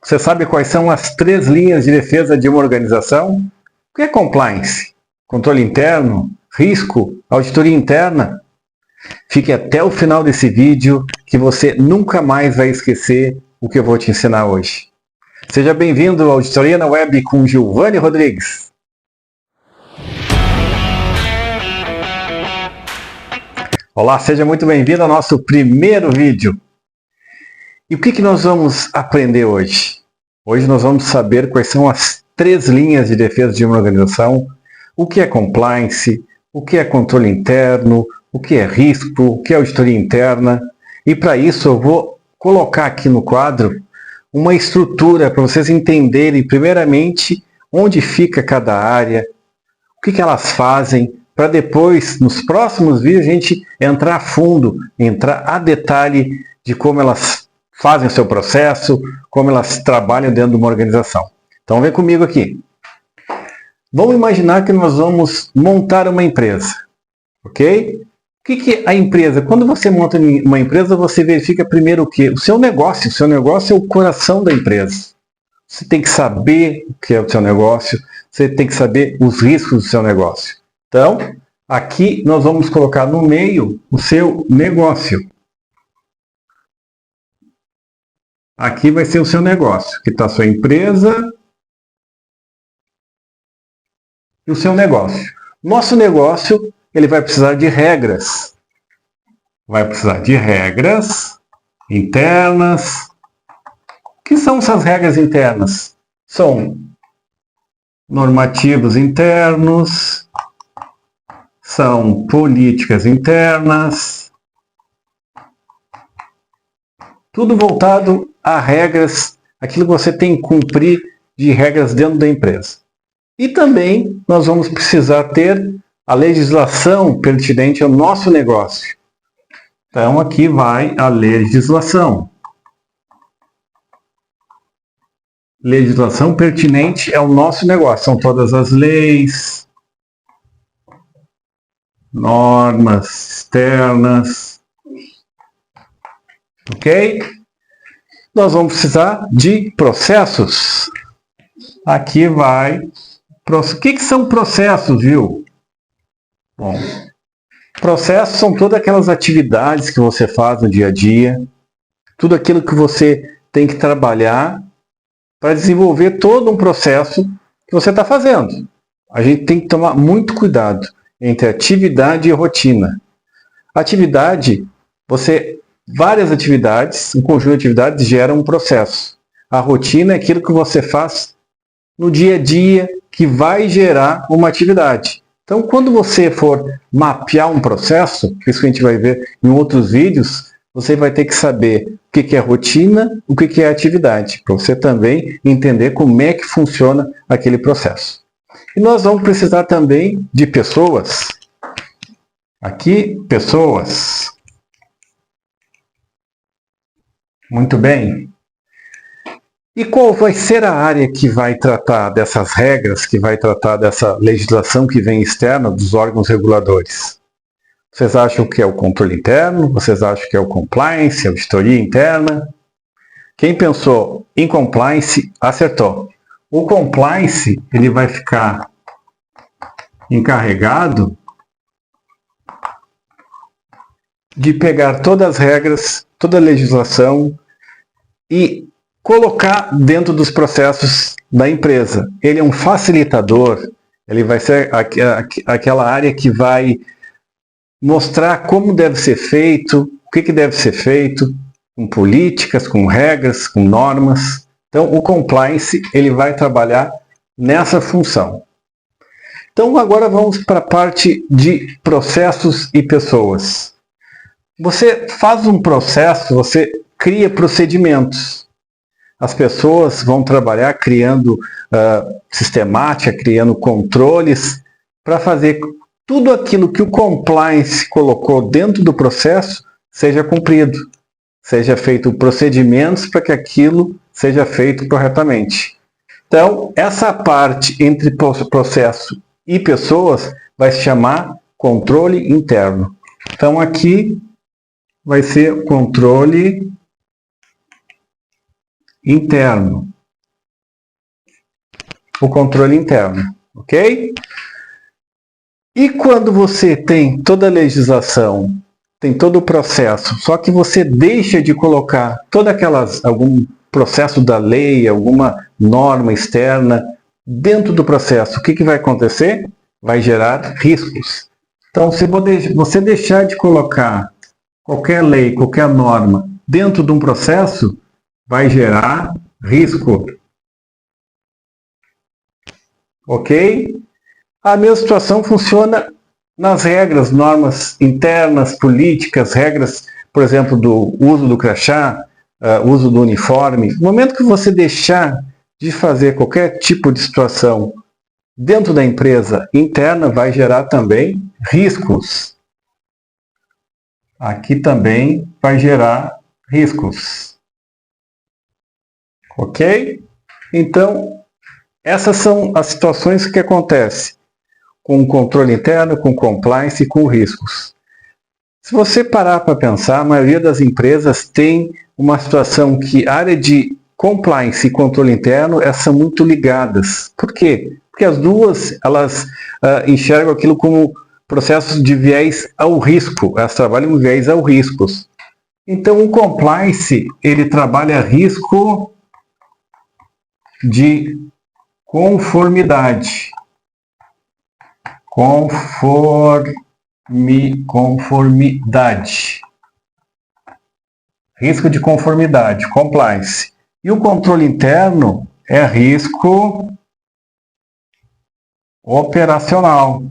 Você sabe quais são as 3 linhas de defesa de uma organização? O que é compliance? Controle interno? Risco? Auditoria interna? Fique até o final desse vídeo que você nunca mais vai esquecer o que eu vou te ensinar hoje. Seja bem-vindo à Auditoria na Web com Giovanni Rodrigues. Olá, seja muito bem-vindo ao nosso primeiro vídeo. E o que nós vamos aprender hoje? Hoje nós vamos saber quais são as 3 linhas de defesa de uma organização, o que é compliance, o que é controle interno, o que é risco, o que é auditoria interna. E para isso eu vou colocar aqui no quadro uma estrutura para vocês entenderem primeiramente onde fica cada área, o que elas fazem, para depois, nos próximos vídeos, a gente entrar a fundo, entrar a detalhe de como elas fazem o seu processo, como elas trabalham dentro de uma organização. Então vem comigo aqui. Vamos imaginar que nós vamos montar uma empresa, ok? O que é a empresa? Quando você monta uma empresa, você verifica primeiro o quê? O seu negócio. O seu negócio é o coração da empresa. Você tem que saber o que é o seu negócio, você tem que saber os riscos do seu negócio. Então, aqui nós vamos colocar no meio o seu negócio. Aqui vai ser o seu negócio, que está a sua empresa e o seu negócio. Nosso negócio, ele vai precisar de regras. Vai precisar de regras internas. O que são essas regras internas? São normativos internos, são políticas internas, tudo voltado a regras, aquilo que você tem que cumprir de regras dentro da empresa. E também nós vamos precisar ter a legislação pertinente ao nosso negócio. Então aqui vai a legislação. Legislação pertinente ao nosso negócio. São todas as leis, normas externas. Ok? Nós vamos precisar de processos. Aqui vai. O que são processos, viu? Bom, processos são todas aquelas atividades que você faz no dia a dia, tudo aquilo que você tem que trabalhar para desenvolver todo um processo que você está fazendo. A gente tem que tomar muito cuidado entre atividade e rotina. Atividade, várias atividades, um conjunto de atividades gera um processo. A rotina é aquilo que você faz no dia a dia que vai gerar uma atividade. Então, quando você for mapear um processo, isso que a gente vai ver em outros vídeos, você vai ter que saber o que é rotina, o que é atividade, para você também entender como é que funciona aquele processo. E nós vamos precisar também de pessoas. Aqui, pessoas. Muito bem. E qual vai ser a área que vai tratar dessas regras, que vai tratar dessa legislação que vem externa dos órgãos reguladores? Vocês acham que é o controle interno? Vocês acham que é o compliance, a auditoria interna? Quem pensou em compliance, acertou. O compliance, ele vai ficar encarregado de pegar todas as regras, toda a legislação e colocar dentro dos processos da empresa. Ele é um facilitador, ele vai ser aquela área que vai mostrar como deve ser feito, o que deve ser feito, com políticas, com regras, com normas. Então, o compliance, ele vai trabalhar nessa função. Então, agora vamos para a parte de processos e pessoas. Você faz um processo, você cria procedimentos. As pessoas vão trabalhar criando sistemática, criando controles para fazer tudo aquilo que o compliance colocou dentro do processo seja cumprido, seja feito procedimentos para que aquilo seja feito corretamente. Então, essa parte entre processo e pessoas vai se chamar controle interno. Então, aqui vai ser controle interno. o controle interno, ok? E quando você tem toda a legislação, tem todo o processo, só que você deixa de colocar algum processo da lei, alguma norma externa dentro do processo, o que vai acontecer? Vai gerar riscos. Então, se você deixar de colocar qualquer lei, qualquer norma dentro de um processo, vai gerar risco. Ok? A mesma situação funciona nas regras, normas internas, políticas, regras, por exemplo, do uso do crachá, uso do uniforme. No momento que você deixar de fazer qualquer tipo de situação dentro da empresa interna, vai gerar também riscos. Aqui também vai gerar riscos. Ok? Então, essas são as situações que acontecem com o controle interno, com compliance e com riscos. Se você parar para pensar, a maioria das empresas tem uma situação que a área de compliance e controle interno são muito ligadas. Por quê? Porque as duas elas enxergam aquilo como processos de viés ao risco. Elas trabalham com viés ao riscos. Então, o compliance ele trabalha risco de conformidade. Conformidade. Risco de conformidade, compliance. E o controle interno é risco operacional.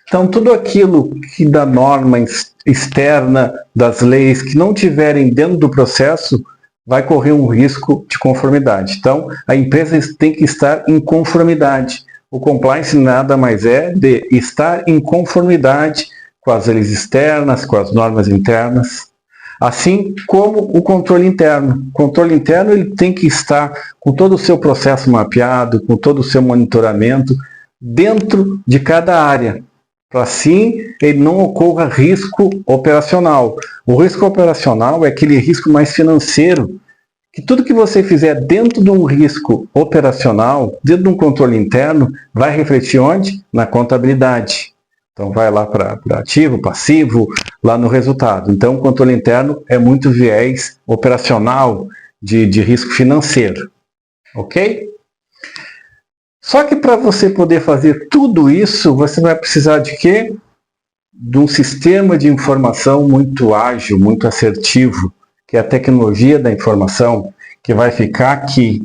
Então, tudo aquilo que da norma externa, das leis, que não tiverem dentro do processo, vai correr um risco de conformidade. Então, a empresa tem que estar em conformidade. O compliance nada mais é de estar em conformidade com as leis externas, com as normas internas, assim como o controle interno. O controle interno ele tem que estar com todo o seu processo mapeado, com todo o seu monitoramento dentro de cada área, para assim ele não ocorra risco operacional. O risco operacional é aquele risco mais financeiro, que tudo que você fizer dentro de um risco operacional, dentro de um controle interno, vai refletir onde? Na contabilidade. Então vai lá para ativo, passivo, lá no resultado. Então o controle interno é muito viés operacional de risco financeiro. Ok? Só que para você poder fazer tudo isso, você vai precisar de quê? De um sistema de informação muito ágil, muito assertivo, que é a tecnologia da informação, que vai ficar aqui.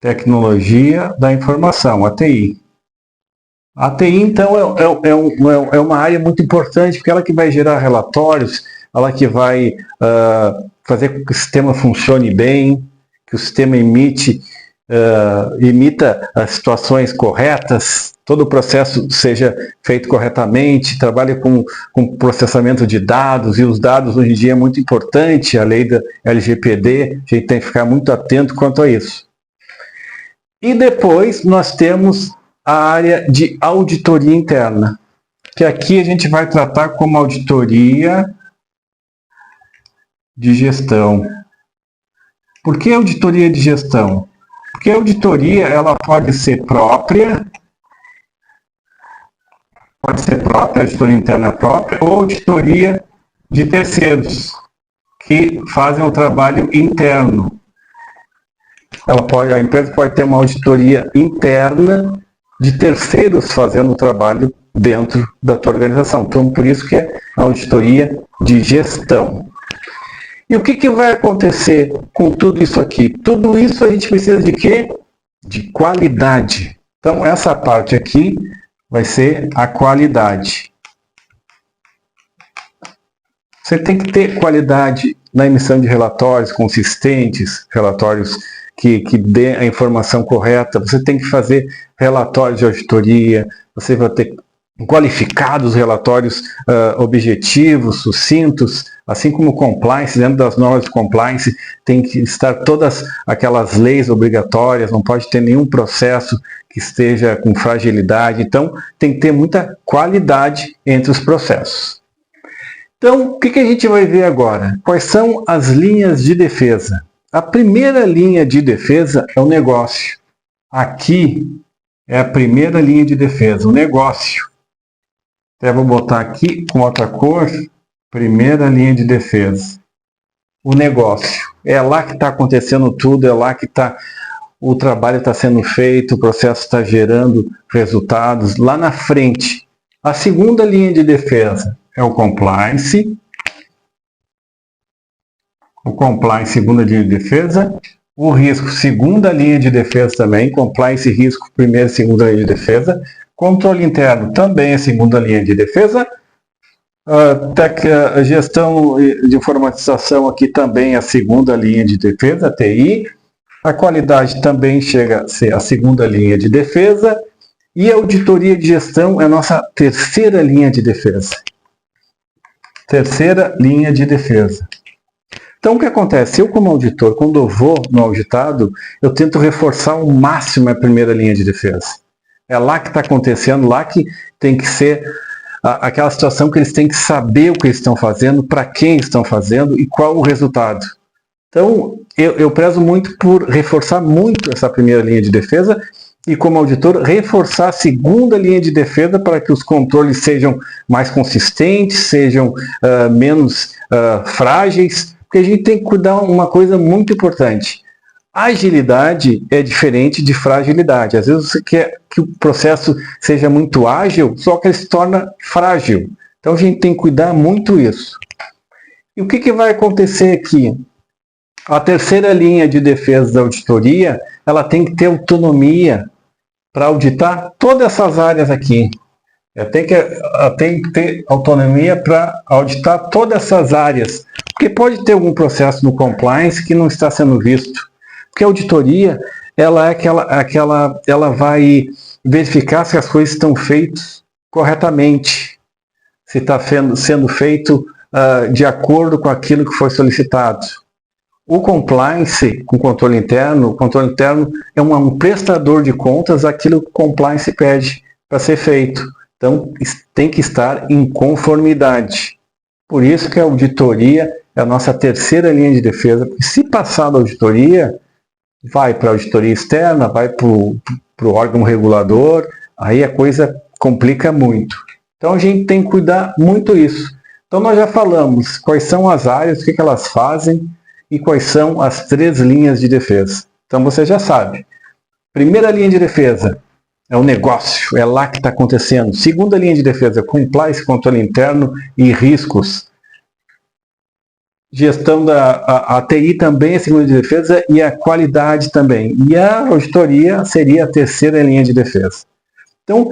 Tecnologia da informação, a TI. A TI, então, é uma área muito importante, porque ela que vai gerar relatórios, ela que vai fazer com que o sistema funcione bem, que o sistema imita as situações corretas, todo o processo seja feito corretamente, trabalhe com processamento de dados, e os dados hoje em dia é muito importante, a lei da LGPD, a gente tem que ficar muito atento quanto a isso. E depois nós temos a área de auditoria interna, que aqui a gente vai tratar como auditoria de gestão. Por que auditoria de gestão? Porque a auditoria ela pode ser própria, a auditoria interna própria, ou auditoria de terceiros, que fazem o trabalho interno. A empresa pode ter uma auditoria interna de terceiros fazendo o trabalho dentro da tua organização. Então, por isso que é a auditoria de gestão. E o que vai acontecer com tudo isso aqui? Tudo isso a gente precisa de quê? De qualidade. Então, essa parte aqui vai ser a qualidade. Você tem que ter qualidade na emissão de relatórios consistentes, relatórios que dê a informação correta. Você tem que fazer relatórios de auditoria, você vai ter qualificados relatórios objetivos, sucintos, assim como compliance, dentro das normas de compliance tem que estar todas aquelas leis obrigatórias, não pode ter nenhum processo que esteja com fragilidade, então tem que ter muita qualidade entre os processos. Então, o que a gente vai ver agora? Quais são as linhas de defesa? A primeira linha de defesa é o negócio. Aqui é a primeira linha de defesa, o negócio. Até vou botar aqui com outra cor. Primeira linha de defesa. O negócio. É lá que está acontecendo tudo, é lá que o trabalho está sendo feito, o processo está gerando resultados. Lá na frente. A segunda linha de defesa é o compliance. O compliance, segunda linha de defesa. O risco, segunda linha de defesa também. Compliance e risco, primeira e segunda linha de defesa. Controle interno, também é segunda linha de defesa. Gestão de informatização, aqui também é a segunda linha de defesa, a TI. A qualidade também chega a ser a segunda linha de defesa. E a auditoria de gestão é a nossa terceira linha de defesa. Terceira linha de defesa. Então, o que acontece? Eu, como auditor, quando eu vou no auditado, eu tento reforçar ao máximo a primeira linha de defesa. É lá que está acontecendo, lá que tem que ser aquela situação que eles têm que saber o que eles estão fazendo, para quem estão fazendo e qual o resultado. Então, eu prezo muito por reforçar muito essa primeira linha de defesa e, como auditor, reforçar a segunda linha de defesa para que os controles sejam mais consistentes, sejam menos frágeis, porque a gente tem que cuidar uma coisa muito importante. Agilidade é diferente de fragilidade. Às vezes você quer que o processo seja muito ágil, só que ele se torna frágil. Então a gente tem que cuidar muito isso. E o que vai acontecer aqui? A terceira linha de defesa da auditoria, ela tem que ter autonomia para auditar todas essas áreas aqui. Tem que ter autonomia para auditar todas essas áreas. Porque pode ter algum processo no compliance que não está sendo visto. Porque a auditoria, ela vai verificar se as coisas estão feitas corretamente. Se está sendo feito de acordo com aquilo que foi solicitado. O compliance com o controle interno é um prestador de contas daquilo que o compliance pede para ser feito. Então, tem que estar em conformidade. Por isso que a auditoria é a nossa terceira linha de defesa. Porque se passar da auditoria, vai para a auditoria externa, vai para o órgão regulador, aí a coisa complica muito. Então, a gente tem que cuidar muito disso. Então, nós já falamos quais são as áreas, o que elas fazem e quais são as três linhas de defesa. Então, você já sabe. Primeira linha de defesa é o negócio, é lá que está acontecendo. Segunda linha de defesa, compliance, controle interno e riscos. Gestão a TI também é a segunda linha de defesa e a qualidade também. E a auditoria seria a terceira linha de defesa. Então,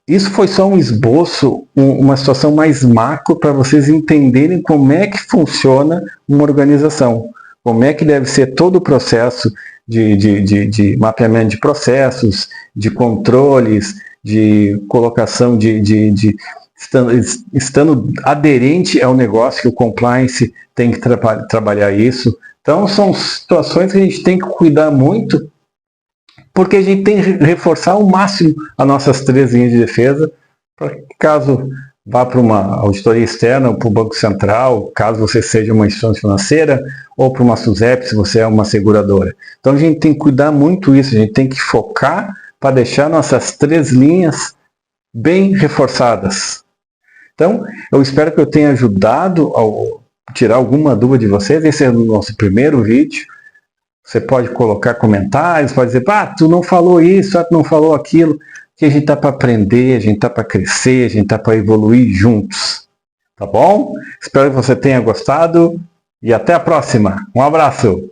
isso foi só um esboço, uma situação mais macro para vocês entenderem como é que funciona uma organização. Como é que deve ser todo o processo de mapeamento de processos, de controles, de colocação estando aderente ao negócio, que o compliance tem que trabalhar isso. Então, são situações que a gente tem que cuidar muito, porque a gente tem que reforçar ao máximo as nossas três linhas de defesa, para que caso vá para uma auditoria externa, ou para o Banco Central, caso você seja uma instituição financeira, ou para uma SUSEP, se você é uma seguradora. Então, a gente tem que cuidar muito isso, a gente tem que focar para deixar nossas três linhas bem reforçadas. Então, eu espero que eu tenha ajudado a tirar alguma dúvida de vocês. Esse é o nosso primeiro vídeo. Você pode colocar comentários, pode dizer, tu não falou isso, tu não falou aquilo. Que a gente está para aprender, a gente está para crescer, a gente está para evoluir juntos. Tá bom? Espero que você tenha gostado e até a próxima. Um abraço!